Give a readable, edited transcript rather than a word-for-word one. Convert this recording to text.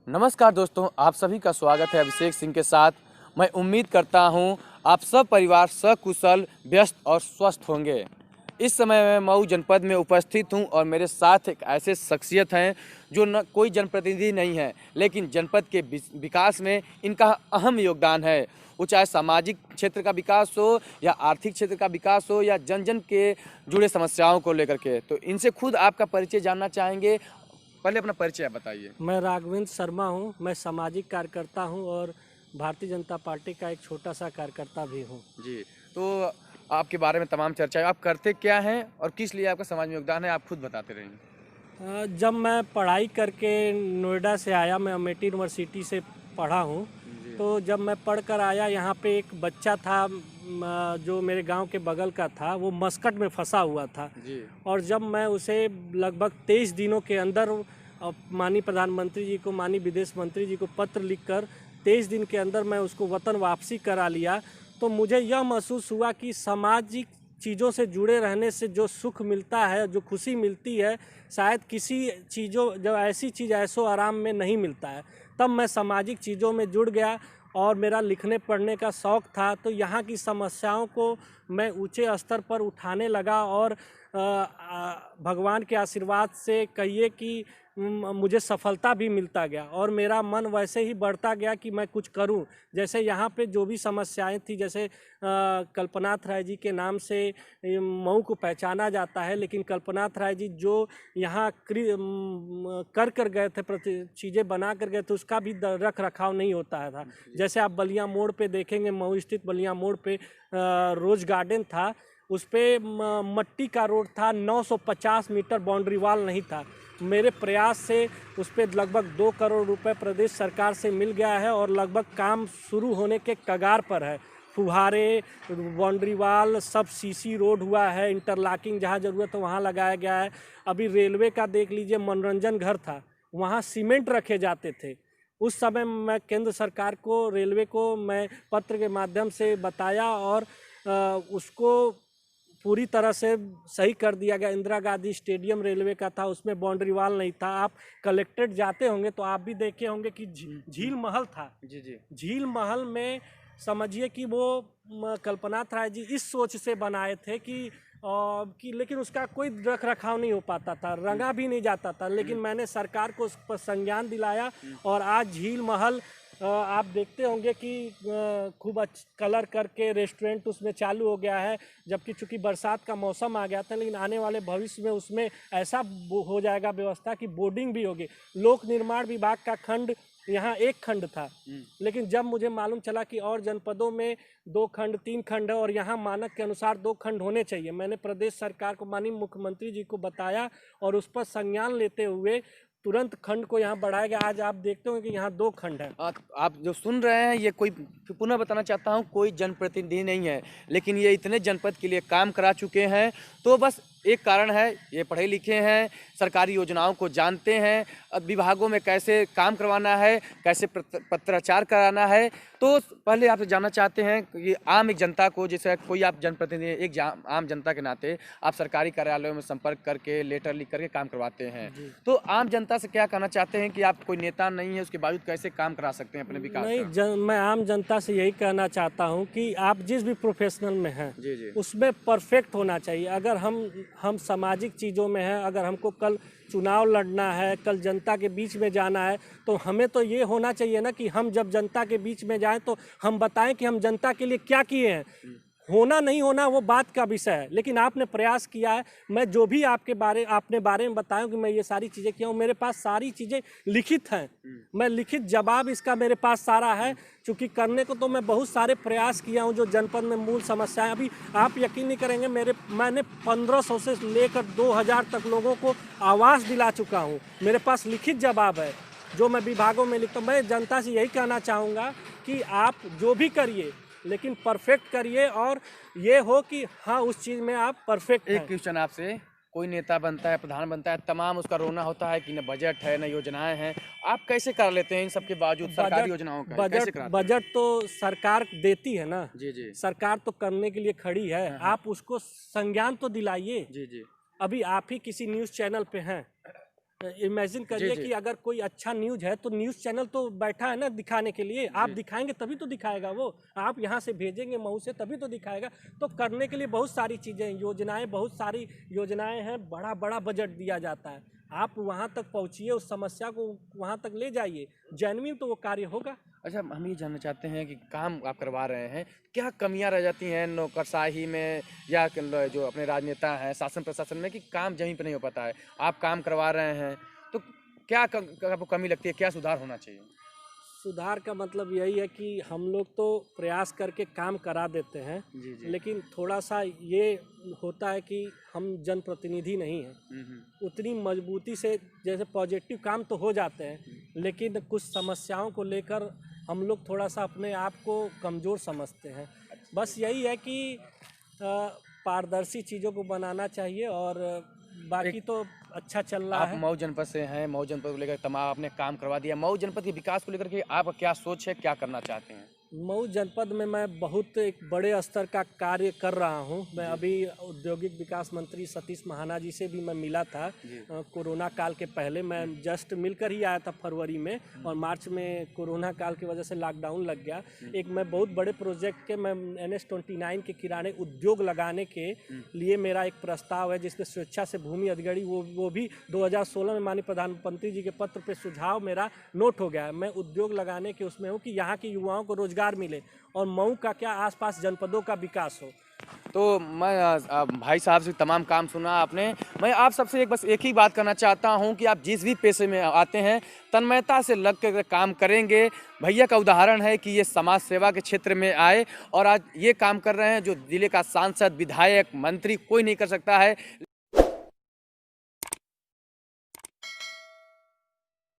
नमस्कार दोस्तों, आप सभी का स्वागत है अभिषेक सिंह के साथ। मैं उम्मीद करता हूं आप सब परिवार सकुशल, व्यस्त और स्वस्थ होंगे। इस समय मैं मऊ जनपद में उपस्थित हूं और मेरे साथ एक ऐसे शख्सियत हैं जो न कोई जनप्रतिनिधि नहीं है, लेकिन जनपद के विकास में इनका अहम योगदान है। वो चाहे सामाजिक क्षेत्र का विकास हो या आर्थिक क्षेत्र का विकास हो या जन जन के जुड़े समस्याओं को लेकर के। तो इनसे खुद आपका परिचय जानना चाहेंगे। पहले अपना परिचय आप बताइए। मैं राघवेंद्र शर्मा हूँ। मैं सामाजिक कार्यकर्ता हूँ और भारतीय जनता पार्टी का एक छोटा सा कार्यकर्ता भी हूँ। जी, तो आपके बारे में तमाम चर्चा है। आप करते क्या हैं और किस लिए आपका समाज में योगदान है, आप खुद बताते रहेंगे। जब मैं पढ़ाई करके नोएडा से आया, मैं अमेठी यूनिवर्सिटी से पढ़ा हूँ। तो जब मैं पढ़ कर आया, यहाँ पे एक बच्चा था जो मेरे गांव के बगल का था, वो मस्कट में फंसा हुआ था जी। और जब मैं उसे लगभग 23 दिनों के अंदर माननीय प्रधानमंत्री जी को, माननीय विदेश मंत्री जी को पत्र लिखकर 23 दिन के अंदर मैं उसको वतन वापसी करा लिया, तो मुझे यह महसूस हुआ कि सामाजिक चीज़ों से जुड़े रहने से जो सुख मिलता है, जो खुशी मिलती है, शायद किसी चीज़ों जो ऐसी चीज़ ऐसो आराम में नहीं मिलता है। तब मैं सामाजिक चीज़ों में जुड़ गया और मेरा लिखने पढ़ने का शौक़ था, तो यहाँ की समस्याओं को मैं ऊंचे स्तर पर उठाने लगा और भगवान के आशीर्वाद से कहिए कि मुझे सफलता भी मिलता गया और मेरा मन वैसे ही बढ़ता गया कि मैं कुछ करूं। जैसे यहाँ पे जो भी समस्याएं थी, जैसे कल्पनाथ राय जी के नाम से मऊ को पहचाना जाता है, लेकिन कल्पनाथ राय जी जो यहाँ कर गए थे, चीज़ें बना कर गए थे, उसका भी रख रखाव नहीं होता था। जैसे आप बलिया मोड़ पे देखेंगे, मऊ स्थित बलिया मोड़ पे रोज गार्डन था, उस पर मट्टी का रोड था, 950 मीटर बाउंड्री वाल नहीं था। मेरे प्रयास से उस पर लगभग 2 करोड़ रुपए प्रदेश सरकार से मिल गया है और लगभग काम शुरू होने के कगार पर है। फुहारे, बाउंड्री वाल, सब सीसी रोड हुआ है, इंटरलॉकिंग जहाँ ज़रूरत है वहाँ लगाया गया है। अभी रेलवे का देख लीजिए, मनोरंजन घर था, वहाँ सीमेंट रखे जाते थे। उस समय मैं केंद्र सरकार को, रेलवे को मैं पत्र के माध्यम से बताया और उसको पूरी तरह से सही कर दिया गया। इंदिरा गांधी स्टेडियम रेलवे का था, उसमें बाउंड्री वाल नहीं था। आप कलेक्ट्रेट जाते होंगे तो आप भी देखे होंगे कि झील महल था। जी जी। झील महल में समझिए कि वो कल्पनाथ राय जी इस सोच से बनाए थे कि लेकिन उसका कोई रख रखाव नहीं हो पाता था, रंगा भी नहीं जाता था। लेकिन मैंने सरकार को उस पर संज्ञान दिलाया और आज झील महल आप देखते होंगे कि खूब कलर करके रेस्टोरेंट उसमें चालू हो गया है। जबकि चूँकि बरसात का मौसम आ गया था, लेकिन आने वाले भविष्य में उसमें ऐसा हो जाएगा व्यवस्था कि बोर्डिंग भी होगी। लोक निर्माण विभाग का खंड यहाँ 1 खंड था, लेकिन जब मुझे मालूम चला कि और जनपदों में 2 खंड 3 खंड है और यहाँ मानक के अनुसार 2 खंड होने चाहिए, मैंने प्रदेश सरकार को, माननीय मुख्यमंत्री जी को बताया और उस पर संज्ञान लेते हुए तुरंत खंड को यहाँ बढ़ाया गया। आज आप देखते हो कि यहाँ 2 खंड है। आप जो सुन रहे हैं, ये कोई, पुनः बताना चाहता हूँ, कोई जनप्रतिनिधि नहीं है, लेकिन ये इतने जनपद के लिए काम करा चुके हैं। तो बस एक कारण है, ये पढ़े लिखे हैं, सरकारी योजनाओं को जानते हैं, विभागों में कैसे काम करवाना है, कैसे पत्राचार कराना है। तो पहले आपसे जानना चाहते हैं कि आम एक जनता को, जैसे कोई आप जनप्रतिनिधि, एक आम जनता के नाते आप सरकारी कार्यालयों में संपर्क करके, लेटर लिख करके काम करवाते हैं, तो आम जनता से क्या कहना चाहते हैं कि आप कोई नेता नहीं है, उसके बावजूद कैसे काम करा सकते हैं अपने विकास का? मैं आम जनता से यही कहना चाहता हूँ कि आप जिस भी प्रोफेशनल में हैं, जी जी, उसमें परफेक्ट होना चाहिए। अगर हम सामाजिक चीज़ों में हैं, अगर हमको कल चुनाव लड़ना है, कल जनता के बीच में जाना है, तो हमें तो ये होना चाहिए ना कि हम जब जनता के बीच में जाएं तो हम बताएं कि हम जनता के लिए क्या किए हैं। होना नहीं होना वो बात का विषय है, लेकिन आपने प्रयास किया है। मैं जो भी आपने बारे में बताया कि मैं ये सारी चीज़ें किया हूँ, मेरे पास सारी चीज़ें लिखित हैं। मैं लिखित जवाब इसका मेरे पास सारा है। चूँकि करने को तो मैं बहुत सारे प्रयास किया हूँ जो जनपद में मूल समस्याएं, अभी आप यकीन नहीं करेंगे, मैंने 1500 से लेकर 2000 तक लोगों को आवास दिला चुका हूँ। मेरे पास लिखित जवाब है जो मैं विभागों में लिखता हूँ। मैं जनता से यही कहना चाहूँगा कि आप जो भी करिए, लेकिन परफेक्ट करिए और ये हो कि हाँ, उस चीज़ में आप परफेक्ट हैं। एक क्वेश्चन आपसे, कोई नेता बनता है, प्रधान बनता है, तमाम उसका रोना होता है कि न बजट है, न योजनाएं हैं, आप कैसे कर लेते हैं इन सबके बावजूद सरकारी योजनाओं का? कैसे कराते हैं? बजट तो सरकार देती है ना। जी जी, सरकार तो करने के लिए खड़ी है। आप उसको संज्ञान तो दिलाइए। जी जी, अभी आप ही किसी न्यूज़ चैनल पे हैं, इमेजिन करिए जी। कि अगर कोई अच्छा न्यूज़ है तो न्यूज़ चैनल तो बैठा है ना दिखाने के लिए, आप दिखाएंगे तभी तो दिखाएगा वो, आप यहाँ से भेजेंगे मऊ से तभी तो दिखाएगा। तो करने के लिए बहुत सारी चीज़ें, योजनाएं, बहुत सारी योजनाएं हैं, बड़ा बड़ा बजट दिया जाता है। आप वहाँ तक पहुँचिए, उस समस्या को वहाँ तक ले जाइए, जेन्युइन तो वो कार्य होगा। अच्छा, हम ये जानना चाहते हैं कि काम आप करवा रहे हैं, क्या कमियां रह जाती हैं नौकरशाही में या जो अपने राजनेता हैं, शासन प्रशासन में, कि काम जमीन पे नहीं हो पाता है? आप काम करवा रहे हैं, तो क्या आपको कमी लगती है, क्या सुधार होना चाहिए? सुधार का मतलब यही है कि हम लोग तो प्रयास करके काम करा देते हैं, जी, जी। लेकिन थोड़ा सा ये होता है कि हम जनप्रतिनिधि नहीं हैं, उतनी मजबूती से, जैसे पॉजिटिव काम तो हो जाते हैं, लेकिन कुछ समस्याओं को लेकर हम लोग थोड़ा सा अपने आप को कमज़ोर समझते हैं। बस यही है कि पारदर्शी चीज़ों को बनाना चाहिए, और बाकी तो अच्छा चल रहा आप है। मऊ जनपद से हैं, मऊ जनपद को लेकर तमाम आपने काम करवा दिया। मऊ जनपद के विकास को लेकर के आपका क्या सोच है, क्या करना चाहते हैं? मऊ जनपद में मैं बहुत एक बड़े स्तर का कार्य कर रहा हूं। मैं अभी औद्योगिक विकास मंत्री सतीश महाना जी से भी मैं मिला था कोरोना काल के पहले। मैं जस्ट मिलकर ही आया था फरवरी में, और मार्च में कोरोना काल की वजह से लॉकडाउन लग गया। एक मैं बहुत बड़े प्रोजेक्ट के, मैं NH-29 के किराने उद्योग लगाने के लिए मेरा एक प्रस्ताव है, जिसमें स्वेच्छा से भूमि अधिग्रहण, वो भी 2016 में माननीय प्रधानमंत्री जी के पत्र पे सुझाव मेरा नोट हो गया है। मैं उद्योग लगाने के उसमें हूँ कि यहाँ के युवाओं को रोजगार मिले, और मऊ का क्या आसपास जनपदों का विकास हो। तो मैं भाई साहब से तमाम काम सुना आपने। मैं आप सबसे बस एक ही बात करना चाहता हूं कि आप जिस भी पेशे में आते हैं, तन्मयता से लग कर काम करेंगे। भैया का उदाहरण है कि ये समाज सेवा के क्षेत्र में आए और आज ये काम कर रहे हैं जो जिले का सांसद, विधायक, मंत्री कोई नहीं कर सकता है।